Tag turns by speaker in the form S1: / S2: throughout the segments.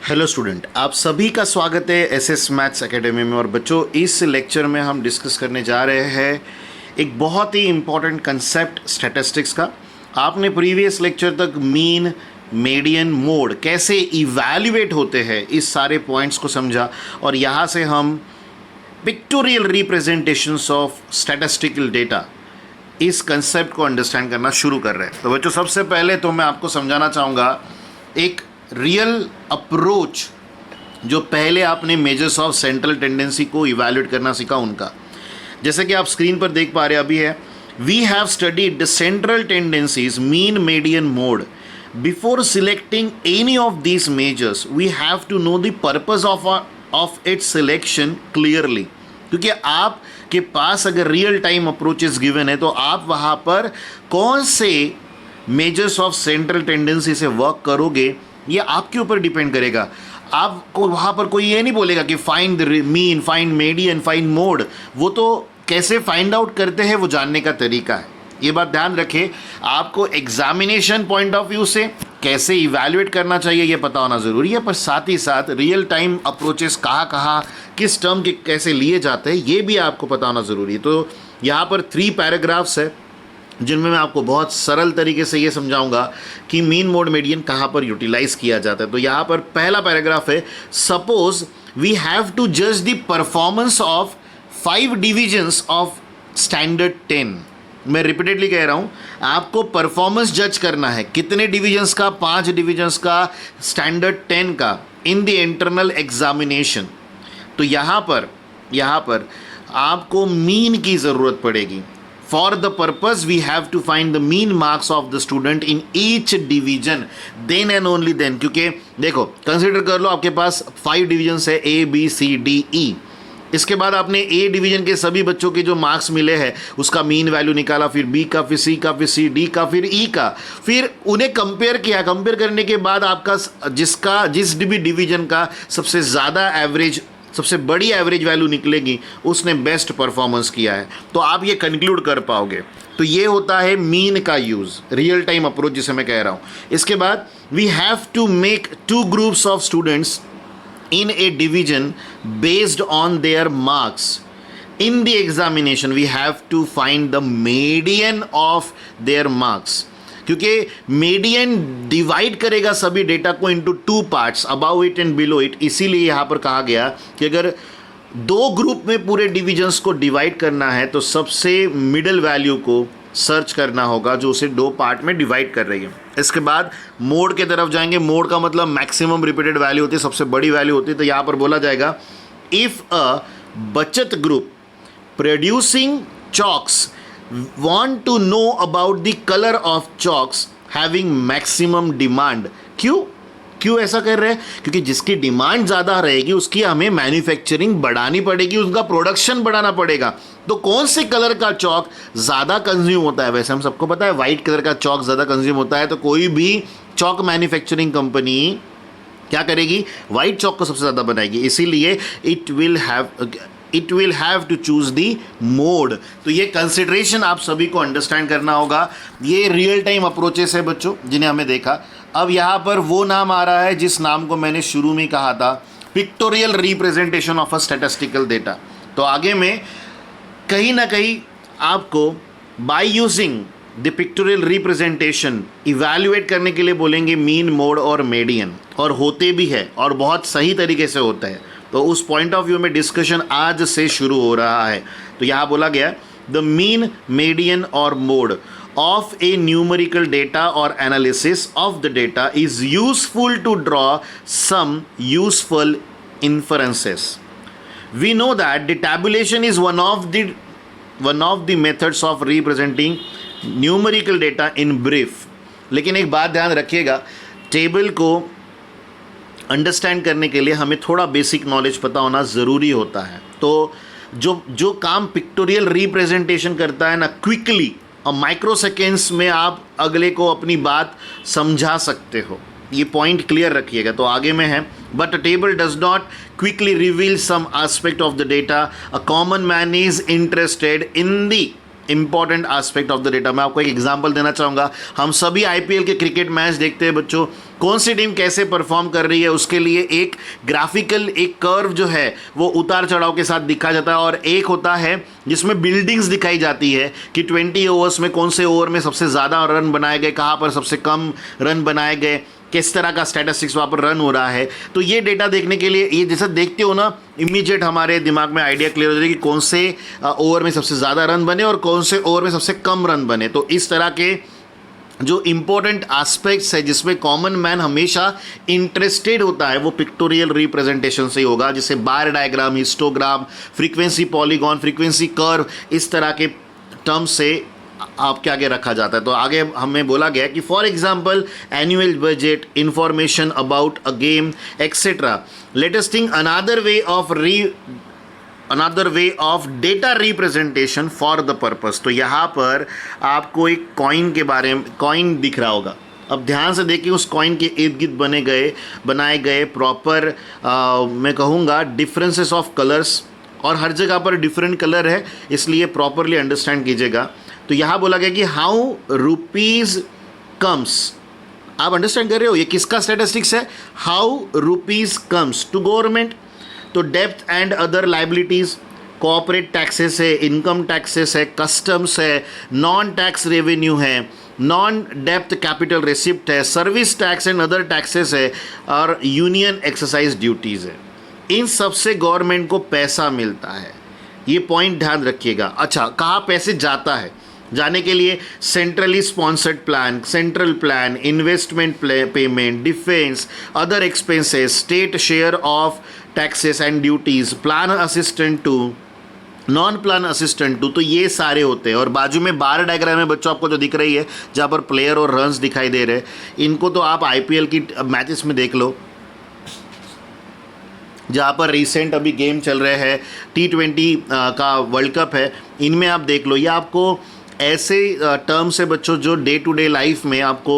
S1: Hello student, आप सभी का स्वागत है एसएस मैथ्स एकेडमी में। और बच्चों, इस लेक्चर में हम डिस्कस करने जा रहे हैं एक बहुत ही इम्पॉर्टेंट कंसेप्ट स्टैटिस्टिक्स का। आपने प्रीवियस लेक्चर तक मीन, मीडियन, मोड कैसे इवैल्यूएट होते हैं इस सारे पॉइंट्स को समझा, और यहाँ से हम pictorial representations of statistical data इस कंसेप्ट को अंडरस्टैंड करना शुरू कर रहे हैं। तो बच्चों, सबसे पहले तो मैं आपको समझाना चाहूँगा एक रियल अप्रोच जो पहले आपने मेजर्स ऑफ सेंट्रल टेंडेंसी को इवैल्यूएट करना सीखा उनका। जैसे कि आप स्क्रीन पर देख पा रहे अभी है, we have studied the central tendencies mean, median, mode. Before selecting any of these measures we have to know the purpose of its selection clearly. क्योंकि आपके पास अगर रियल टाइम अप्रोचेस गिवन है तो आप वहाँ पर कौन से मेजर्स ऑफ सेंट्रल टेंडेंसी से वर्क करोगे ये आपके ऊपर डिपेंड करेगा। आपको वहाँ पर कोई ये नहीं बोलेगा कि find the mean, find median, find mode. वो तो कैसे फाइंड आउट करते हैं वो जानने का तरीका है। ये बात ध्यान रखें। आपको एग्जामिनेशन पॉइंट ऑफ व्यू से कैसे इवैल्यूएट करना चाहिए ये पता होना ज़रूरी है, पर साथ ही साथ रियल टाइम अप्रोचेस कहाँ किस टर्म के कैसे लिए जाते हैं ये भी आपको पता होना ज़रूरी है। तो यहाँ पर 3 पैराग्राफ्स है जिनमें मैं आपको बहुत सरल तरीके से ये समझाऊंगा कि मीन, मोड, मीडियन कहाँ पर यूटिलाइज किया जाता है। तो यहाँ पर पहला पैराग्राफ है, सपोज वी हैव टू जज the performance of 5 divisions of standard 10। मैं रिपीटेडली कह रहा हूँ, आपको परफॉर्मेंस जज करना है कितने डिविजन्स का, 5 डिविजन्स का, स्टैंडर्ड 10 का, इन द इंटरनल एग्जामिनेशन। तो यहाँ पर आपको मीन की ज़रूरत पड़ेगी। For the purpose, we have to find the mean marks of the student in each division. Then and only then, क्योंकि देखो, कंसिडर कर लो आपके पास 5 डिविजन्स है, A, B, C, D, E। इसके बाद आपने A डिवीजन के सभी बच्चों के जो मार्क्स मिले हैं उसका मीन वैल्यू निकाला, फिर B का, फिर C का, फिर C, D का, फिर E का, फिर उन्हें कंपेयर किया। कंपेयर करने के बाद आपका जिस भी डिवीजन का सबसे ज़्यादा एवरेज, सबसे बड़ी एवरेज वैल्यू निकलेगी उसने बेस्ट परफॉर्मेंस किया है, तो आप ये कंक्लूड कर पाओगे। तो ये होता है मीन का यूज़, रियल टाइम अप्रोच जिसे मैं कह रहा हूँ। इसके बाद we have to make 2 groups of students in a division based on their marks in the examination. We have to find the median of their marks, क्योंकि median divide करेगा सभी डेटा को into 2 parts, about it and below it. इसीलिए यहाँ पर कहा गया कि अगर 2 ग्रुप में पूरे डिविजन्स को डिवाइड करना है तो सबसे मिडिल वैल्यू को सर्च करना होगा जो उसे 2 पार्ट में डिवाइड कर रही है। इसके बाद मोड के तरफ जाएंगे। मोड का मतलब मैक्सिमम रिपीटेड वैल्यू होती है, सबसे बड़ी वैल्यू होती है। तो यहाँ पर बोला जाएगा, इफ़ अ बचत group producing chalks want to know about the color of chalks having maximum demand। क्यों ऐसा कर रहे हैं? क्योंकि जिसकी डिमांड ज़्यादा रहेगी उसकी हमें मैन्युफैक्चरिंग बढ़ानी पड़ेगी, उसका प्रोडक्शन बढ़ाना पड़ेगा। तो कौन से कलर का चॉक ज़्यादा कंज्यूम होता है? वैसे हम सबको पता है वाइट कलर का चॉक ज़्यादा कंज्यूम होता है, तो कोई भी चॉक मैन्युफैक्चरिंग कंपनी क्या करेगी? वाइट चॉक को सबसे ज़्यादा बनाएगी। इसीलिए it will have to choose the mode. तो ये कंसिडरेशन आप सभी को अंडरस्टैंड करना होगा। ये रियल टाइम अप्रोचेस है बच्चों जिन्हें हमें देखा। अब यहाँ पर वो नाम आ रहा है जिस नाम को मैंने शुरू में कहा था, pictorial representation of a statistical data. तो आगे में कहीं ना कहीं आपको by using the pictorial representation evaluate करने के लिए बोलेंगे मीन, मोड और मीडियन, और होते भी है और बहुत सही तरीके से होता है। तो उस पॉइंट ऑफ व्यू में डिस्कशन आज से शुरू हो रहा है। तो यहाँ बोला गया, द मीन, मीडियन और mode of a numerical data और analysis of the data is useful to draw some useful inferences. We know that the tabulation is one of the methods of representing numerical data in brief. लेकिन एक बात ध्यान रखिएगा, table को understand करने के लिए हमें थोड़ा बेसिक नॉलेज पता होना ज़रूरी होता है। तो जो काम पिक्टोरियल रिप्रेजेंटेशन करता है ना, क्विकली और माइक्रो सेकेंड्स में आप अगले को अपनी बात समझा सकते हो। ये पॉइंट क्लियर रखिएगा। तो आगे में है, but table does not quickly reveal some aspect of the data. A common man is interested in the important aspect of the data. मैं आपको एक एग्जांपल देना चाहूँगा। हम सभी आईपीएल के क्रिकेट मैच देखते हैं बच्चों, कौन सी टीम कैसे परफॉर्म कर रही है उसके लिए एक ग्राफिकल एक कर्व जो है वो उतार चढ़ाव के साथ दिखा जाता है, और एक होता है जिसमें बिल्डिंग्स दिखाई जाती है कि 20 ओवर्स में कौन से ओवर में सबसे ज़्यादा रन बनाए गए, कहाँ पर सबसे कम रन बनाए गए, किस तरह का स्टैटिस्टिक्स वहाँ पर रन हो रहा है। तो ये डेटा देखने के लिए ये जैसा देखते हो ना, इमीडिएट हमारे दिमाग में आइडिया क्लियर हो जाए कि कौन से ओवर में सबसे ज़्यादा रन बने और कौन से ओवर में सबसे कम रन बने। तो इस तरह के जो इम्पोर्टेंट एस्पेक्ट्स है जिसमें कॉमन मैन हमेशा इंटरेस्टेड होता है वो पिक्टोरियल रिप्रेजेंटेशन से ही होगा, जैसे bar diagram, histogram, frequency polygon, frequency curve, इस तरह के टर्म से आपके आगे रखा जाता है। तो आगे हमें बोला गया कि for example annual budget, information about a game etcetera. Latest thing another way of data representation for the purpose. तो यहाँ पर आपको एक कॉइन के बारे में कॉइन दिख रहा होगा। अब ध्यान से देखिए, उस कॉइन के इर्द गिर्द बनाए गए प्रॉपर मैं कहूँगा डिफरेंसेस ऑफ कलर्स, और हर जगह पर डिफरेंट कलर है, इसलिए प्रॉपरली अंडरस्टैंड कीजिएगा। तो यहाँ बोला गया कि हाउ रुपीज़ कम्स, आप अंडरस्टैंड कर रहे हो ये किसका स्टैटिस्टिक्स है, how rupees comes to government. तो डेप्थ and other liabilities, corporate taxes है, इनकम टैक्सेस है, कस्टम्स है, नॉन टैक्स रेवेन्यू है, नॉन डेप्थ कैपिटल रिसिप्ट है, service tax and other taxes है, और यूनियन एक्सरसाइज ड्यूटीज़ है। इन सब से गवर्नमेंट को पैसा मिलता है, ये पॉइंट ध्यान रखिएगा। अच्छा, कहाँ पैसे जाता है, जाने के लिए centrally sponsored plan, central plan, investment payment, defence, other expenses, state share of taxes and duties, plan assistant to, non plan assistant to. तो ये सारे होते हैं। और बाजू में बार डायग्राम में बच्चों आपको जो दिख रही है जहाँ पर प्लेयर और रन्स दिखाई दे रहे हैं, इनको तो आप आईपीएल की मैचेस में देख लो, जहाँ पर रिसेंट अभी गेम चल रहे हैं, T20 का वर्ल्ड कप है, इनमें आप देख लो। ये आपको ऐसे टर्म्स है बच्चों जो डे टू डे लाइफ में आपको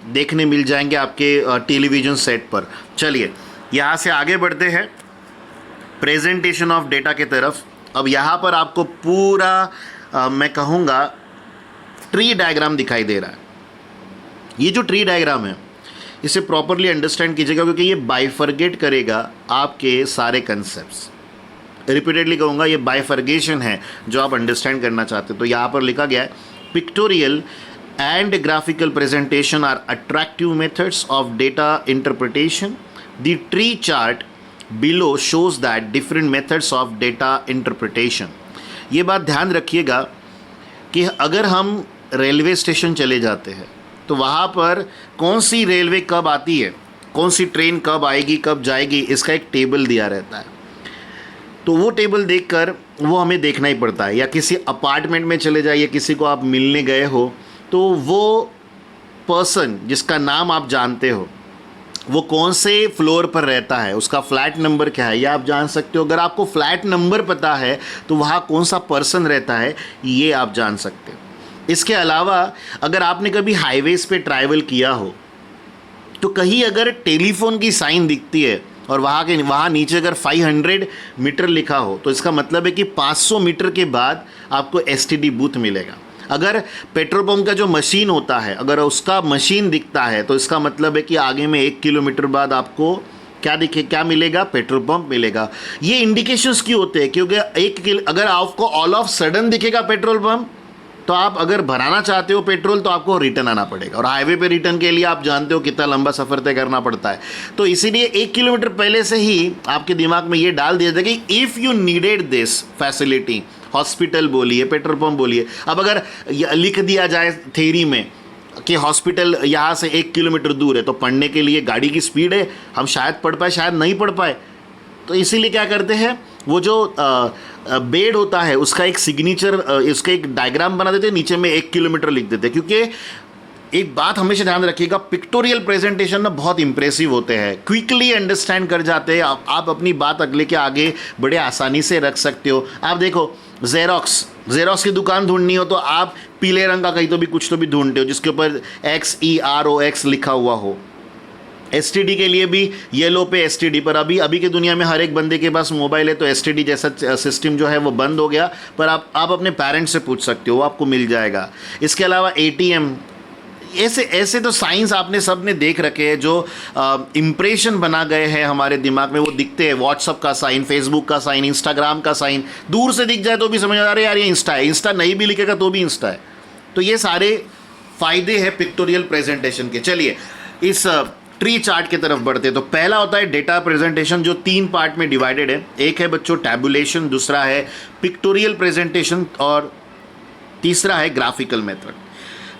S1: देखने मिल जाएंगे आपके टेलीविज़न सेट पर। चलिए यहाँ से आगे बढ़ते हैं प्रेजेंटेशन ऑफ डेटा के तरफ। अब यहाँ पर आपको पूरा मैं कहूँगा ट्री डायग्राम दिखाई दे रहा है। ये जो ट्री डायग्राम है इसे प्रॉपरली अंडरस्टैंड कीजिएगा, क्योंकि ये बाइफर्गेट करेगा आपके सारे कंसेप्ट्स। रिपीटेडली कहूँगा, ये बाइफर्गेशन है जो आप अंडरस्टैंड करना चाहते हो। तो यहाँ पर लिखा गया है pictorial and graphical presentation are attractive methods of data interpretation. The tree chart below shows that different methods of data interpretation. ये बात ध्यान रखिएगा कि अगर हम रेलवे स्टेशन चले जाते हैं तो वहाँ पर कौन सी रेलवे कब आती है, कौन सी ट्रेन कब आएगी कब जाएगी, इसका एक टेबल दिया रहता है। तो वो टेबल देखकर वो हमें देखना ही पड़ता है। या किसी अपार्टमेंट में चले जाइए, किसी को आप मिलने गए हो, तो वो पर्सन जिसका नाम आप जानते हो वो कौन से फ्लोर पर रहता है, उसका फ्लैट नंबर क्या है, ये आप जान सकते हो। अगर आपको फ्लैट नंबर पता है तो वहाँ कौन सा पर्सन रहता है ये आप जान सकते हो। इसके अलावा अगर आपने कभी हाईवेज पे ट्रैवल किया हो तो कहीं अगर टेलीफोन की साइन दिखती है और वहाँ नीचे अगर 500 मीटर लिखा हो तो इसका मतलब है कि 500 मीटर के बाद आपको एसटीडी बूथ मिलेगा। अगर पेट्रोल पंप का जो मशीन होता है अगर उसका मशीन दिखता है तो इसका मतलब है कि आगे में 1 किलोमीटर बाद आपको क्या मिलेगा, पेट्रोल पंप मिलेगा। ये इंडिकेशंस क्यों होते हैं, क्योंकि अगर आपको ऑल ऑफ सडन दिखेगा पेट्रोल पंप तो आप अगर भराना चाहते हो पेट्रोल तो आपको रिटर्न आना पड़ेगा, और हाईवे पे रिटर्न के लिए आप जानते हो कितना लंबा सफ़र तय करना पड़ता है। तो इसीलिए 1 किलोमीटर पहले से ही आपके दिमाग में ये डाल दिया जाए कि if you needed this facility, hospital बोलिए, पेट्रोल पंप बोलिए। अब अगर लिख दिया जाए थ्योरी में कि हॉस्पिटल यहाँ से 1 किलोमीटर दूर है तो पढ़ने के लिए गाड़ी की स्पीड है, हम शायद पढ़ पाए शायद नहीं पढ़ पाए। तो इसीलिए क्या करते हैं, वो जो बेड होता है उसका एक सिग्नेचर, उसका एक डायग्राम बना देते हैं, नीचे में 1 किलोमीटर लिख देते हैं। क्योंकि एक बात हमेशा ध्यान रखिएगा, पिक्टोरियल प्रेजेंटेशन ना बहुत इंप्रेसिव होते हैं, क्विकली अंडरस्टैंड कर जाते हैं। आप अपनी बात अगले के आगे बड़े आसानी से रख सकते हो। आप देखो ज़ेरॉक्स की दुकान ढूंढनी हो तो आप पीले रंग का कहीं तो भी कुछ तो भी ढूंढते हो जिसके ऊपर XEROX लिखा हुआ हो। एसटीडी के लिए भी येलो पे एसटीडी पर, अभी की दुनिया में हर एक बंदे के पास मोबाइल है, तो एसटीडी जैसा सिस्टम जो है वो बंद हो गया, पर आप अपने पेरेंट्स से पूछ सकते हो, वो आपको मिल जाएगा। इसके अलावा एटीएम, ऐसे ऐसे तो साइंस आपने सब ने देख रखे हैं, जो इम्प्रेशन बना गए हैं हमारे दिमाग में, वो दिखते हैं। व्हाट्सअप का साइन, फेसबुक का साइन, इंस्टाग्राम का साइन, दूर से दिख जाए तो भी समझ आ रहा है यार ये इंस्टा है, इंस्टा नहीं भी लिखेगा तो भी इंस्टा है। तो ये सारे फायदे हैं पिक्टोरियल प्रेजेंटेशन के। चलिए इस ट्री चार्ट की तरफ बढ़ते हैं। तो पहला होता है डेटा प्रेजेंटेशन, जो 3 पार्ट में डिवाइडेड है। एक है बच्चों टैबुलेशन, दूसरा है पिक्टोरियल प्रेजेंटेशन और तीसरा है ग्राफिकल मेथड।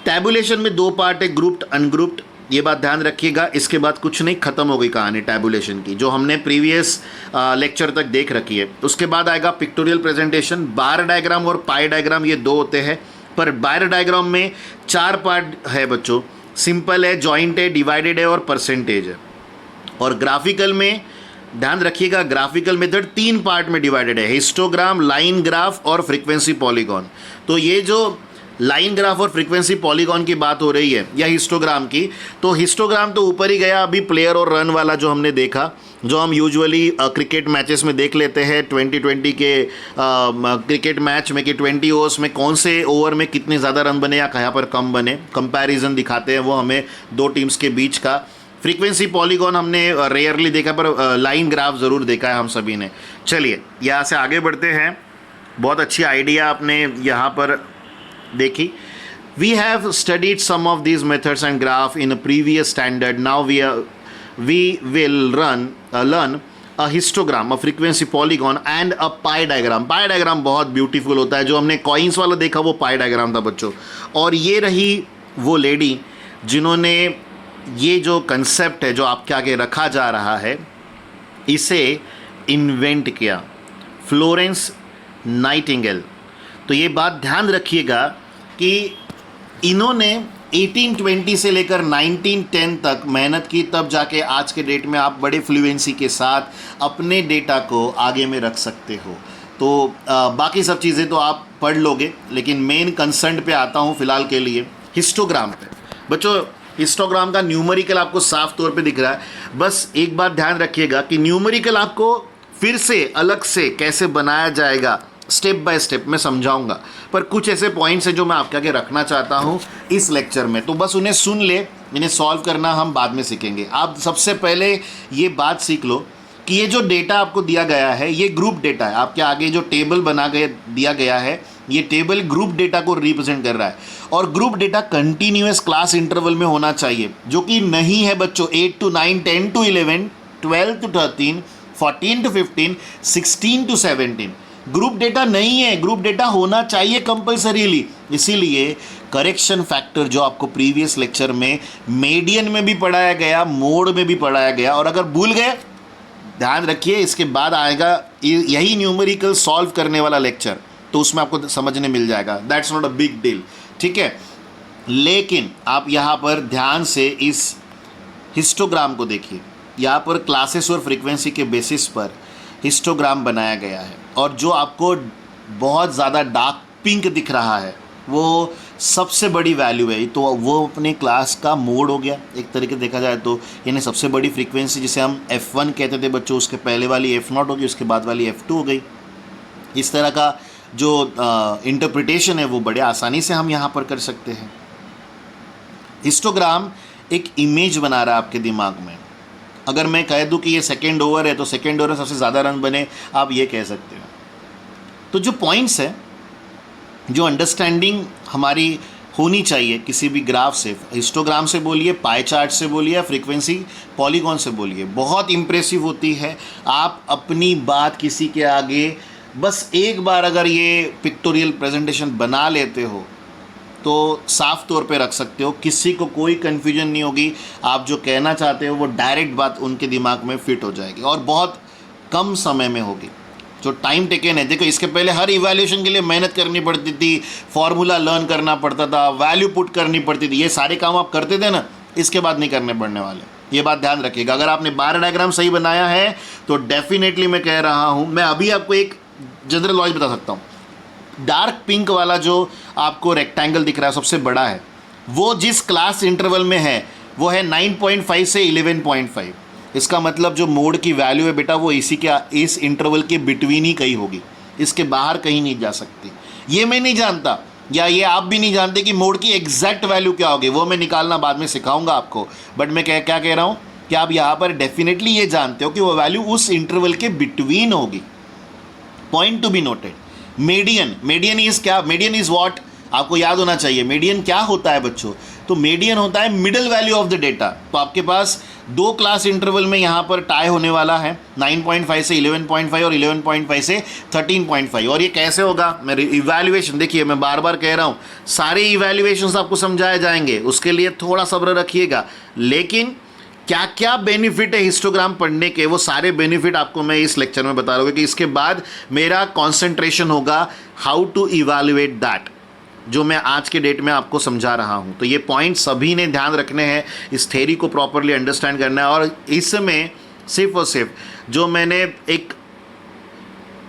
S1: टैबुलेशन में 2 पार्ट है, ग्रुप्ड अनग्रुप्ड, ये बात ध्यान रखिएगा। इसके बाद कुछ नहीं, खत्म हो गई कहानी टैबुलेशन की, जो हमने प्रीवियस लेक्चर तक देख रखी है। उसके बाद आएगा पिक्टोरियल प्रेजेंटेशन। बार डायग्राम और पाई डायग्राम ये 2 होते हैं, पर बार डायग्राम में 4 पार्ट है बच्चों, सिंपल है, जॉइंट है, डिवाइडेड है और परसेंटेज है। और ग्राफिकल में ध्यान रखिएगा, ग्राफिकल मेथड 3 पार्ट में डिवाइडेड है, हिस्टोग्राम, लाइन ग्राफ और फ्रीक्वेंसी पॉलीगॉन। तो ये जो लाइन ग्राफ और फ्रीक्वेंसी पॉलीगॉन की बात हो रही है या हिस्टोग्राम की, तो हिस्टोग्राम तो ऊपर ही गया, अभी प्लेयर और रन वाला जो हमने देखा, जो हम यूजुअली क्रिकेट मैचेस में देख लेते हैं 2020 के क्रिकेट मैच में कि 20 ओवर्स में कौन से ओवर में कितने ज़्यादा रन बने या कहाँ पर कम बने, कंपैरिजन दिखाते हैं वो हमें 2 टीम्स के बीच का। फ्रीक्वेंसी पॉलीगॉन हमने रेयरली देखा, पर लाइन ग्राफ ज़रूर देखा है हम सभी ने। चलिए यहाँ से आगे बढ़ते हैं। बहुत अच्छी आइडिया आपने यहाँ पर देखी। We have studied some of these methods and graph in a previous standard. Now we will learn a histogram, a frequency polygon and a pie diagram. Pie diagram बहुत ब्यूटीफुल होता है, जो हमने कॉइन्स वाला देखा वो pie diagram था बच्चों। और ये रही वो लेडी जिन्होंने ये जो कंसेप्ट है जो आपके आगे रखा जा रहा है, इसे इन्वेंट किया, फ्लोरेंस नाइटिंगेल। तो ये बात ध्यान रखिएगा कि इन्होंने 1820 से लेकर 1910 तक मेहनत की, तब जाके आज के डेट में आप बड़े फ्लुएंसी के साथ अपने डेटा को आगे में रख सकते हो। तो बाकी सब चीज़ें तो आप पढ़ लोगे, लेकिन मेन कंसर्न पे आता हूँ फ़िलहाल के लिए, हिस्टोग्राम पे। बच्चों हिस्टोग्राम का न्यूमेरिकल आपको साफ तौर पे दिख रहा है। बस एक बात ध्यान रखिएगा कि न्यूमेरिकल आपको फिर से अलग से कैसे बनाया जाएगा, स्टेप बाय स्टेप मैं समझाऊंगा, पर कुछ ऐसे पॉइंट्स हैं जो मैं आपके आगे रखना चाहता हूं इस लेक्चर में, तो बस उन्हें सुन ले, इन्हें सॉल्व करना हम बाद में सीखेंगे। आप सबसे पहले ये बात सीख लो कि ये जो डेटा आपको दिया गया है ये ग्रुप डेटा है। आपके आगे जो टेबल बना गया दिया गया है, ये टेबल ग्रुप डेटा को रिप्रेजेंट कर रहा है, और group data continuous class interval में होना चाहिए, जो कि नहीं है बच्चों। 8 to 9, 10 to 11, 12 to 13, 14 to 15, 16 to 17 group data नहीं है। ग्रुप डेटा होना चाहिए कंपल्सरीली। इसीलिए करेक्शन फैक्टर जो आपको प्रीवियस लेक्चर में मीडियन में भी पढ़ाया गया, मोड में भी पढ़ाया गया, और अगर भूल गए ध्यान रखिए, इसके बाद आएगा यही न्यूमेरिकल सॉल्व करने वाला लेक्चर, तो उसमें आपको समझने मिल जाएगा। That's not a big deal, ठीक है। लेकिन आप यहाँ पर ध्यान से इस हिस्टोग्राम को देखिए। यहाँ पर क्लासेस और फ्रीक्वेंसी के बेसिस पर हिस्टोग्राम बनाया गया है, और जो आपको बहुत ज़्यादा डार्क पिंक दिख रहा है वो सबसे बड़ी वैल्यू है। तो वो अपने क्लास का मोड हो गया एक तरीके से देखा जाए तो, यानी सबसे बड़ी फ्रीक्वेंसी जिसे हम F1 कहते थे बच्चों, उसके पहले वाली F0 होगी, उसके बाद वाली F2 हो गई। इस तरह का जो इंटरप्रिटेशन है वो बड़े आसानी से हम यहाँ पर कर सकते हैं। हिस्टोग्राम एक इमेज बना रहा है आपके दिमाग में। अगर मैं कह दूं कि ये सेकेंड ओवर है तो सेकेंड ओवर में सबसे ज़्यादा रन बने, आप ये कह सकते हो। तो जो पॉइंट्स है, जो अंडरस्टैंडिंग हमारी होनी चाहिए किसी भी ग्राफ से, हिस्टोग्राम से बोलिए, पाई चार्ट से बोलिए, फ्रीक्वेंसी पॉलीगॉन से बोलिए, बहुत इम्प्रेसिव होती है। आप अपनी बात किसी के आगे बस एक बार अगर ये पिक्टोरियल प्रेजेंटेशन बना लेते हो तो साफ तौर पे रख सकते हो, किसी को कोई कन्फ्यूजन नहीं होगी। आप जो कहना चाहते हो वो डायरेक्ट बात उनके दिमाग में फिट हो जाएगी, और बहुत कम समय में होगी। जो टाइम टेकन है, देखो इसके पहले हर इवैल्यूएशन के लिए मेहनत करनी पड़ती थी, फॉर्मूला लर्न करना पड़ता था, वैल्यू पुट करनी पड़ती थी, ये सारे काम आप करते थे ना, इसके बाद नहीं करने पड़ने वाले। ये बात ध्यान रखिएगा। अगर आपने बार डायग्राम सही बनाया है तो डेफिनेटली मैं कह रहा हूँ, मैं अभी आपको एक जनरल नॉलेज बता सकता हूँ। डार्क पिंक वाला जो आपको रेक्टेंगल दिख रहा है सबसे बड़ा है, वो जिस क्लास इंटरवल में है वो है 9.5 से 11.5। इसका मतलब जो मोड की वैल्यू है बेटा वो इसी के इस इंटरवल के बिटवीन ही कहीं होगी, इसके बाहर कहीं नहीं जा सकती। ये मैं नहीं जानता या ये आप भी नहीं जानते कि मोड की एग्जैक्ट वैल्यू क्या होगी, वो मैं निकालना बाद में सिखाऊंगा आपको। बट मैं क्या कह रहा हूँ कि आप यहाँ पर डेफिनेटली ये जानते हो कि वो वैल्यू उस इंटरवल के बिटवीन होगी। Point to be noted. Median is क्या? Median is what? आपको याद होना चाहिए मीडियन क्या होता है बच्चों। तो मीडियन होता है middle value of the data. तो आपके पास 2 क्लास इंटरवल में यहाँ पर टाई होने वाला है, 9.5 से 11.5 और 11.5 से 13.5। और ये कैसे होगा? मेरे इवैल्यूएशन देखिए, मैं बार बार कह रहा हूँ सारे इवैल्यूएशंस आपको समझाए जाएंगे, उसके लिए थोड़ा सब्र रखिएगा। लेकिन क्या क्या बेनिफिट है हिस्टोग्राम पढ़ने के, वो सारे बेनिफिट आपको मैं इस लेक्चर में बता रहा हूँ कि इसके बाद मेरा कॉन्सेंट्रेशन होगा हाउ टू इवैल्यूएट दैट, जो मैं आज के डेट में आपको समझा रहा हूँ। तो ये पॉइंट सभी ने ध्यान रखने हैं, इस थ्योरी को प्रॉपरली अंडरस्टैंड करना है। और इसमें सिर्फ और सिर्फ जो मैंने एक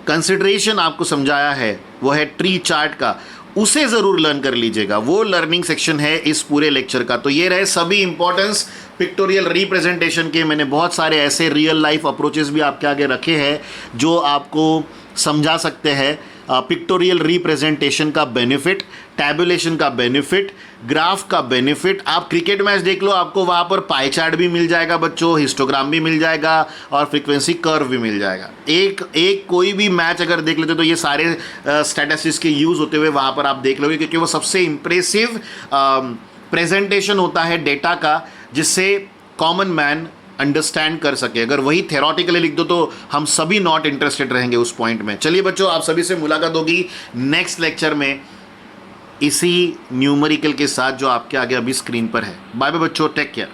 S1: कंसिडरेशन आपको समझाया है वो है ट्री चार्ट का, उसे ज़रूर लर्न कर लीजिएगा। वो लर्निंग सेक्शन है इस पूरे लेक्चर का। तो ये रहे सभी इंपॉर्टेंस पिक्टोरियल रिप्रेजेंटेशन के। मैंने बहुत सारे ऐसे रियल लाइफ अप्रोचेस भी आपके आगे रखे हैं जो आपको समझा सकते हैं पिक्टोरियल रिप्रेजेंटेशन का बेनिफिट, टैबुलेशन का बेनिफिट, ग्राफ का बेनिफिट। आप क्रिकेट मैच देख लो, आपको वहाँ पर पाई चार्ट भी मिल जाएगा बच्चों, हिस्टोग्राम भी मिल जाएगा और फ्रीक्वेंसी कर्व भी मिल जाएगा। एक कोई भी मैच अगर देख लेते तो ये सारे स्टैटिस्टिक्स के यूज़ होते हुए वहाँ पर आप देख लोगे, क्योंकि वो सबसे इम्प्रेसिव प्रेजेंटेशन होता है डेटा का, जिससे कॉमन मैन अंडरस्टैंड कर सके। अगर वही थेरोटिकली लिख दो तो हम सभी नॉट इंटरेस्टेड रहेंगे उस पॉइंट में। चलिए बच्चों, आप सभी से मुलाकात होगी नेक्स्ट लेक्चर में इसी न्यूमेरिकल के साथ जो आपके आगे अभी स्क्रीन पर है। बाय बाय बच्चों, टेक केयर।